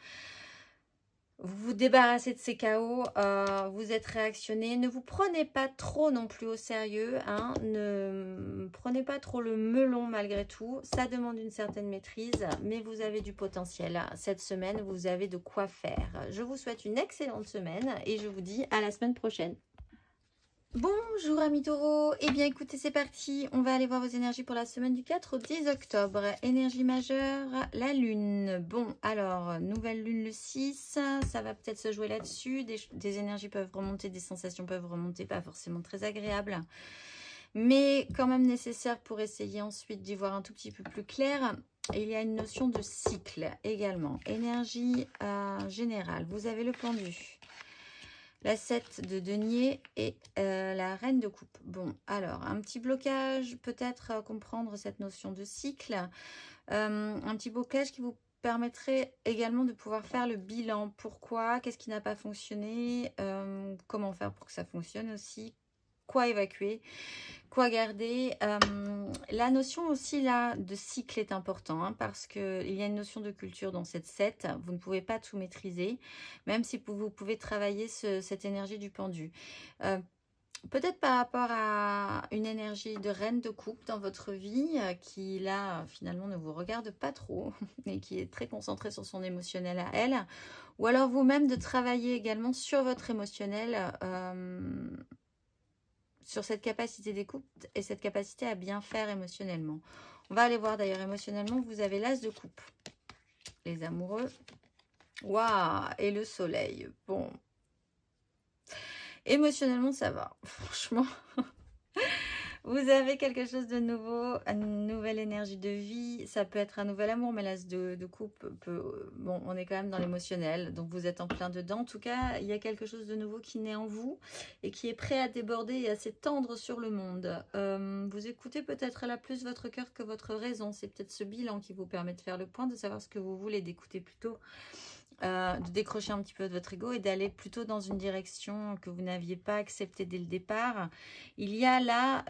vous vous débarrassez de ces chaos, vous êtes réactionné. Ne vous prenez pas trop non plus au sérieux. Hein, ne prenez pas trop le melon malgré tout. Ça demande une certaine maîtrise, mais vous avez du potentiel. Cette semaine, vous avez de quoi faire. Je vous souhaite une excellente semaine et je vous dis à la semaine prochaine. Bonjour amis taureaux, et bien écoutez c'est parti, on va aller voir vos énergies pour la semaine du 4 au 10 octobre. Énergie majeure, la lune. Bon alors, nouvelle lune le 6, ça va peut-être se jouer là-dessus, des énergies peuvent remonter, des sensations peuvent remonter, pas forcément très agréables, mais quand même nécessaire pour essayer ensuite d'y voir un tout petit peu plus clair. Et il y a une notion de cycle également. Énergie générale, vous avez le pendu. La 7 de denier et la reine de coupe. Bon, alors, un petit blocage, peut-être comprendre cette notion de cycle. Un petit blocage qui vous permettrait également de pouvoir faire le bilan. Pourquoi? Qu'est-ce qui n'a pas fonctionné? Comment faire pour que ça fonctionne aussi? Quoi évacuer? Quoi garder? La notion aussi là de cycle est important, hein, parce qu'il y a une notion de culture dans cette 7. Vous ne pouvez pas tout maîtriser, même si vous pouvez travailler cette énergie du pendu. Peut-être par rapport à une énergie de reine de coupe dans votre vie qui là finalement ne vous regarde pas trop et qui est très concentrée sur son émotionnel à elle. Ou alors vous-même de travailler également sur votre émotionnel, sur cette capacité d'écoute et cette capacité à bien faire émotionnellement. On va aller voir d'ailleurs émotionnellement, vous avez l'as de coupe. Les amoureux. Waouh! Et le soleil. Bon. Émotionnellement, ça va. Franchement. Vous avez quelque chose de nouveau, une nouvelle énergie de vie. Ça peut être un nouvel amour, mais l'as de coupe peut... Bon, on est quand même dans l'émotionnel, donc vous êtes en plein dedans. En tout cas, il y a quelque chose de nouveau qui naît en vous et qui est prêt à déborder et à s'étendre sur le monde. Vous écoutez peut-être là plus votre cœur que votre raison. C'est peut-être ce bilan qui vous permet de faire le point, de savoir ce que vous voulez, d'écouter plutôt de décrocher un petit peu de votre ego et d'aller plutôt dans une direction que vous n'aviez pas acceptée dès le départ. Il y a là,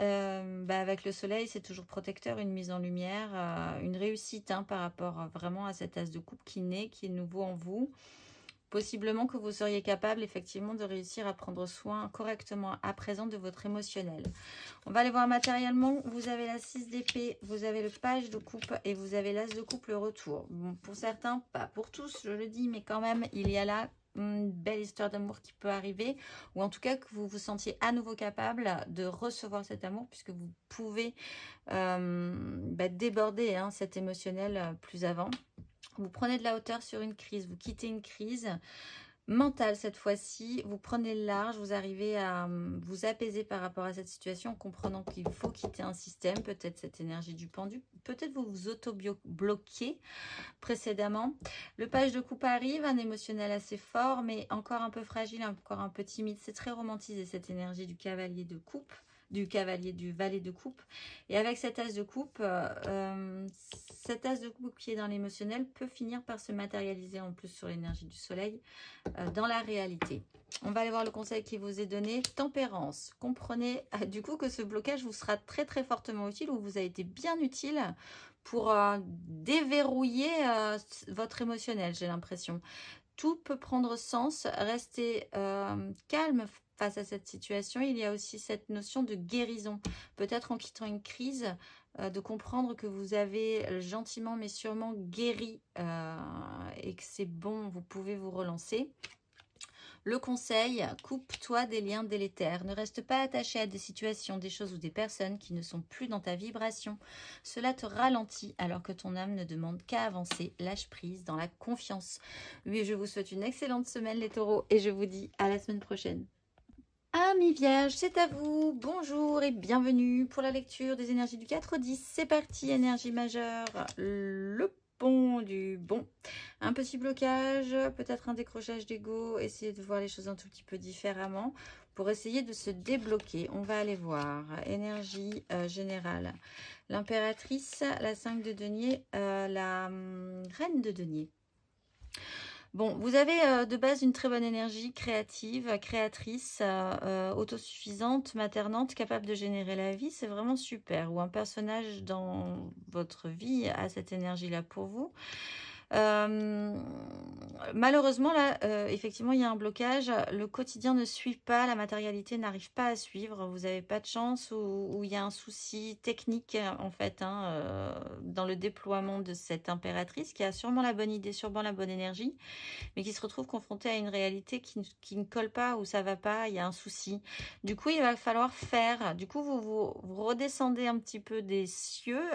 avec le soleil, c'est toujours protecteur, une mise en lumière, une réussite par rapport vraiment à cet as de coupe qui naît, qui est nouveau en vous. Possiblement que vous seriez capable effectivement de réussir à prendre soin correctement à présent de votre émotionnel. On va aller voir matériellement. Vous avez la 6 d'épée, vous avez le page de coupe et vous avez l'as de coupe le retour. Bon, pour certains, pas pour tous, je le dis, mais quand même, il y a là une belle histoire d'amour qui peut arriver, ou en tout cas que vous vous sentiez à nouveau capable de recevoir cet amour, puisque vous pouvez déborder cet émotionnel plus avant. Vous prenez de la hauteur sur une crise, vous quittez une crise mentale cette fois-ci, vous prenez le large, vous arrivez à vous apaiser par rapport à cette situation en comprenant qu'il faut quitter un système, peut-être cette énergie du pendu, peut-être vous vous auto-bloquez précédemment. Le page de coupe arrive, un émotionnel assez fort, mais encore un peu fragile, encore un peu timide. C'est très romantisé cette énergie du cavalier de coupe, du valet de coupe. Et avec cet as de coupe, cet as de coupe qui est dans l'émotionnel peut finir par se matérialiser en plus sur l'énergie du soleil dans la réalité. On va aller voir le conseil qui vous est donné. Tempérance. Comprenez du coup que ce blocage vous sera très très fortement utile, ou vous a été bien utile pour déverrouiller votre émotionnel, j'ai l'impression. Tout peut prendre sens. Restez calme face à cette situation. Il y a aussi cette notion de guérison. Peut-être en quittant une crise, de comprendre que vous avez gentiment mais sûrement guéri et que c'est bon, vous pouvez vous relancer. Le conseil, coupe-toi des liens délétères. Ne reste pas attaché à des situations, des choses ou des personnes qui ne sont plus dans ta vibration. Cela te ralentit alors que ton âme ne demande qu'à avancer. Lâche prise dans la confiance. Oui, je vous souhaite une excellente semaine les taureaux et je vous dis à la semaine prochaine. Amis vierges, c'est à vous. Bonjour et bienvenue pour la lecture des énergies du 4-10. C'est parti, énergie majeure. Le pont du bon. Un petit blocage, peut-être un décrochage d'ego. Essayez de voir les choses un tout petit peu différemment pour essayer de se débloquer. On va aller voir. Énergie générale. L'impératrice, la 5 de denier, la reine de denier. Bon, vous avez de base une très bonne énergie créative, créatrice, autosuffisante, maternante, capable de générer la vie. C'est vraiment super. Ou un personnage dans votre vie a cette énergie-là pour vous. Malheureusement, là, effectivement, il y a un blocage. Le quotidien ne suit pas, la matérialité n'arrive pas à suivre. Vous n'avez pas de chance, ou il y a un souci technique, en fait, dans le déploiement de cette impératrice qui a sûrement la bonne idée, sûrement la bonne énergie, mais qui se retrouve confrontée à une réalité qui ne colle pas, où ça va pas, il y a un souci. Du coup, il va falloir faire. Du coup, vous redescendez un petit peu des cieux,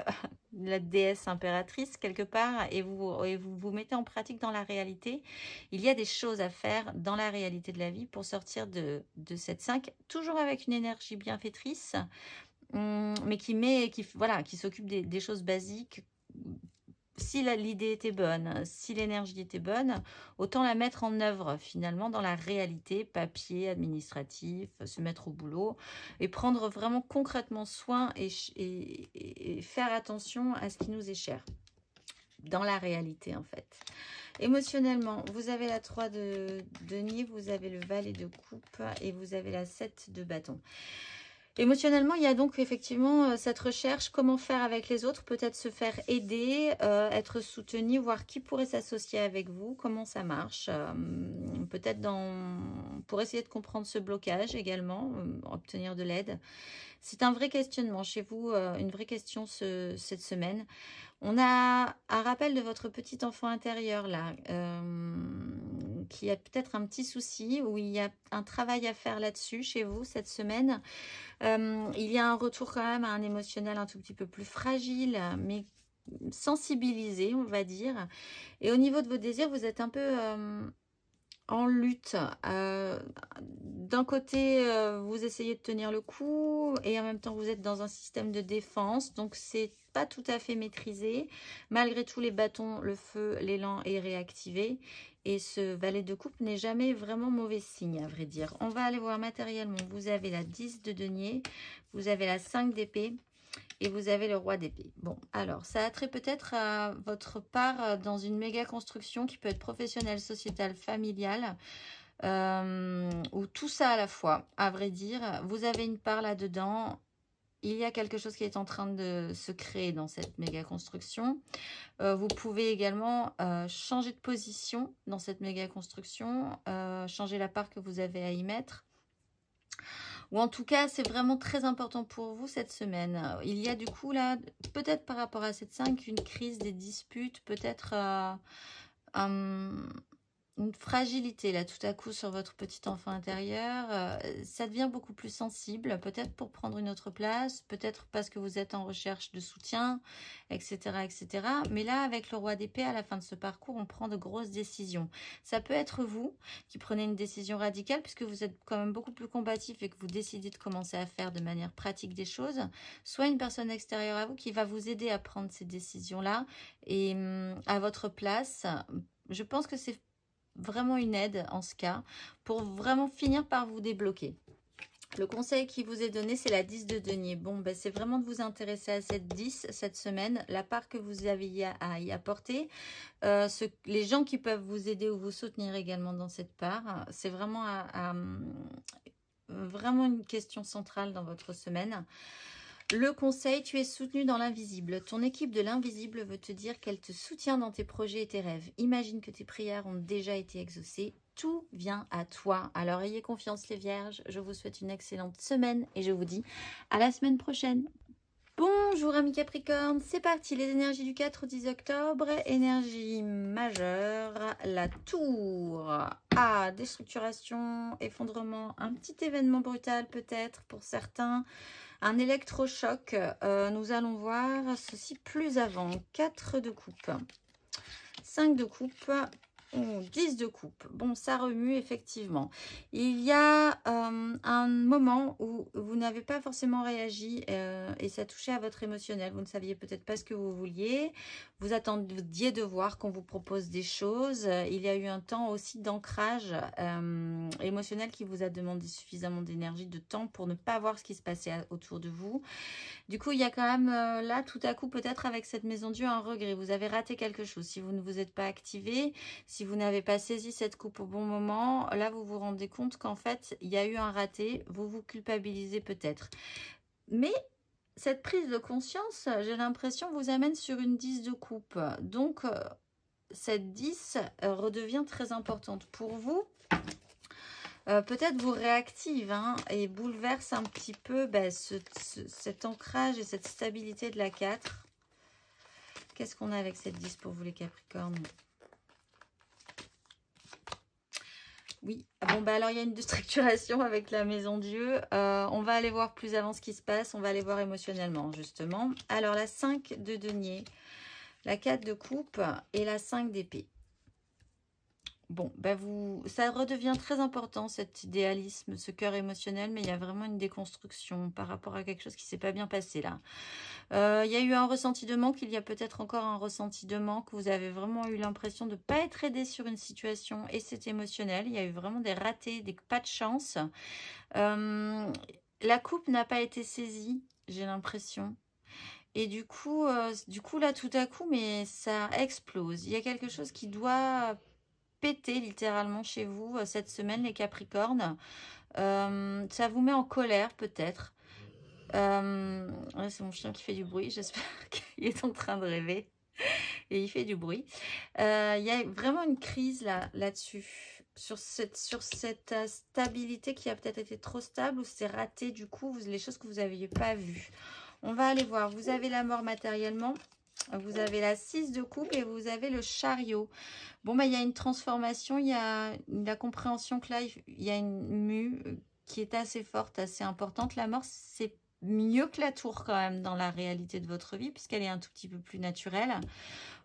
la déesse impératrice quelque part, et vous mettez en pratique dans la réalité. Il y a des choses à faire dans la réalité de la vie pour sortir de cette 5, toujours avec une énergie bienfaitrice, mais qui s'occupe des choses basiques. Si l'idée était bonne, si l'énergie était bonne, autant la mettre en œuvre finalement dans la réalité, papier, administratif, se mettre au boulot et prendre vraiment concrètement soin et faire attention à ce qui nous est cher dans la réalité en fait. Émotionnellement, vous avez la 3 de denier, vous avez le valet de coupe et vous avez la 7 de bâton. Émotionnellement, il y a donc effectivement cette recherche, comment faire avec les autres, peut-être se faire aider, être soutenu, voir qui pourrait s'associer avec vous, comment ça marche, peut-être pour essayer de comprendre ce blocage également, obtenir de l'aide. C'est un vrai questionnement chez vous, une vraie question cette semaine. On a un rappel de votre petit enfant intérieur là, qui a peut-être un petit souci, où il y a un travail à faire là-dessus chez vous cette semaine. Il y a un retour quand même à un émotionnel un tout petit peu plus fragile, mais sensibilisé, on va dire. Et au niveau de vos désirs, vous êtes un peu en lutte. D'un côté, vous essayez de tenir le coup et en même temps, vous êtes dans un système de défense. Donc, c'est pas tout à fait maîtrisé. Malgré tout, les bâtons, le feu, l'élan est réactivé. Et ce valet de coupe n'est jamais vraiment mauvais signe, à vrai dire. On va aller voir matériellement. Vous avez la 10 de denier, vous avez la 5 d'épée. Et vous avez le roi d'épée. Bon, alors, ça a trait peut-être à votre part dans une méga construction qui peut être professionnelle, sociétale, familiale, ou tout ça à la fois, à vrai dire. Vous avez une part là-dedans. Il y a quelque chose qui est en train de se créer dans cette méga construction. Vous pouvez également changer de position dans cette méga construction, changer la part que vous avez à y mettre. Ou en tout cas, c'est vraiment très important pour vous cette semaine. Il y a du coup là, peut-être par rapport à cette 5, une crise des disputes, peut-être une fragilité là tout à coup sur votre petit enfant intérieur. Ça devient beaucoup plus sensible, peut-être pour prendre une autre place, peut-être parce que vous êtes en recherche de soutien, etc., etc. Mais là, avec le roi d'épée, à la fin de ce parcours, on prend de grosses décisions. Ça peut être vous qui prenez une décision radicale puisque vous êtes quand même beaucoup plus combatif et que vous décidez de commencer à faire de manière pratique des choses, soit une personne extérieure à vous qui va vous aider à prendre ces décisions-là et à votre place. Je pense que c'est vraiment une aide en ce cas pour vraiment finir par vous débloquer. Le conseil qui vous est donné, c'est la 10 de denier. Bon, ben, c'est vraiment de vous intéresser à cette 10 cette semaine, la part que vous avez à y apporter, les gens qui peuvent vous aider ou vous soutenir également dans cette part. C'est vraiment, vraiment une question centrale dans votre semaine. Le conseil, tu es soutenu dans l'invisible. Ton équipe de l'invisible veut te dire qu'elle te soutient dans tes projets et tes rêves. Imagine que tes prières ont déjà été exaucées. Tout vient à toi. Alors ayez confiance les vierges. Je vous souhaite une excellente semaine et je vous dis à la semaine prochaine. Bonjour amis Capricorne, c'est parti, les énergies du 4 au 10 octobre, énergie majeure, la tour, déstructuration, effondrement, un petit événement brutal peut-être pour certains, un électrochoc, nous allons voir ceci plus avant, 4 de coupe, 5 de coupe, 10 de coupe. Bon, ça remue effectivement. Il y a un moment où vous n'avez pas forcément réagi et ça touchait à votre émotionnel. Vous ne saviez peut-être pas ce que vous vouliez. Vous attendiez de voir qu'on vous propose des choses. Il y a eu un temps aussi d'ancrage émotionnel qui vous a demandé suffisamment d'énergie, de temps pour ne pas voir ce qui se passait autour de vous. Du coup, il y a quand même là, tout à coup, peut-être avec cette maison Dieu, un regret. Vous avez raté quelque chose. Si vous ne vous êtes pas activé, si vous n'avez pas saisi cette coupe au bon moment, là, vous vous rendez compte qu'en fait, il y a eu un raté. Vous vous culpabilisez peut-être. Mais cette prise de conscience, j'ai l'impression, vous amène sur une 10 de coupe. Donc, cette 10 redevient très importante pour vous. Peut-être vous réactive et bouleverse un petit peu cet ancrage et cette stabilité de la 4. Qu'est-ce qu'on a avec cette 10 pour vous les Capricornes? Oui, bon alors il y a une déstructuration avec la maison Dieu. On va aller voir plus avant ce qui se passe. On va aller voir émotionnellement justement. Alors la 5 de denier, la 4 de coupe et la 5 d'épée. Bon, ça redevient très important cet idéalisme, ce cœur émotionnel, mais il y a vraiment une déconstruction par rapport à quelque chose qui ne s'est pas bien passé là. Il y a eu un ressenti de manque, il y a peut-être encore un ressenti de manque. Vous avez vraiment eu l'impression de ne pas être aidé sur une situation et c'est émotionnel. Il y a eu vraiment des ratés, pas de chance. La coupe n'a pas été saisie, j'ai l'impression. Et du coup, là, tout à coup, mais ça explose. Il y a quelque chose qui doit péter littéralement chez vous cette semaine, les Capricornes. Ça vous met en colère, peut-être. C'est mon chien qui fait du bruit. J'espère qu'il est en train de rêver. Et il fait du bruit. Il y a vraiment une crise là-dessus. Sur cette stabilité qui a peut-être été trop stable ou c'est raté, du coup, les choses que vous n'aviez pas vues. On va aller voir. Vous avez la mort matériellement. Vous avez la 6 de coupe et vous avez le chariot. Bon, il y a une transformation, il y a la compréhension que là, il y a une mue qui est assez forte, assez importante. La mort, c'est mieux que la tour quand même dans la réalité de votre vie, puisqu'elle est un tout petit peu plus naturelle.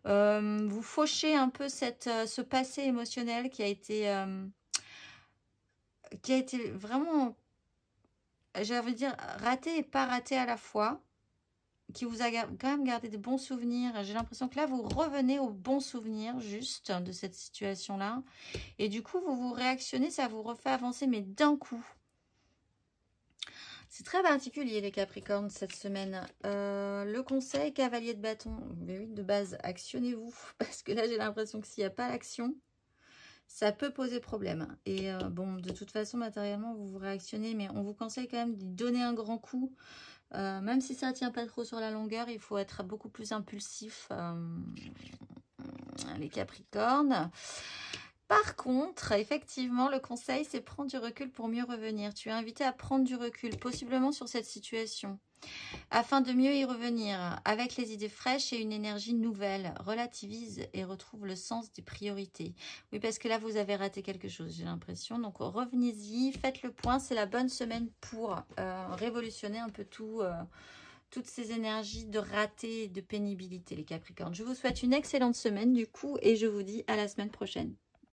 Vous fauchez un peu ce passé émotionnel qui a été vraiment, j'ai envie de dire, raté et pas raté à la fois, qui vous a quand même gardé des bons souvenirs. J'ai l'impression que là, vous revenez aux bons souvenirs juste de cette situation-là. Et du coup, vous réactionnez, ça vous refait avancer, mais d'un coup. C'est très particulier les Capricornes cette semaine. Le conseil, cavalier de bâton. Mais oui, de base, actionnez-vous. Parce que là, j'ai l'impression que s'il n'y a pas l'action, ça peut poser problème. Et bon, de toute façon, matériellement, vous réactionnez. Mais on vous conseille quand même d'y donner un grand coup. Même si ça ne tient pas trop sur la longueur, il faut être beaucoup plus impulsif. Les Capricornes. Par contre, effectivement, le conseil, c'est prendre du recul pour mieux revenir. Tu es invité à prendre du recul, possiblement sur cette situation, afin de mieux y revenir, avec les idées fraîches et une énergie nouvelle. Relativise et retrouve le sens des priorités. Oui, parce que là, vous avez raté quelque chose, j'ai l'impression. Donc, revenez-y, faites le point. C'est la bonne semaine pour révolutionner un peu tout... toutes ces énergies de raté et de pénibilité, les Capricornes. Je vous souhaite une excellente semaine, du coup, et je vous dis à la semaine prochaine.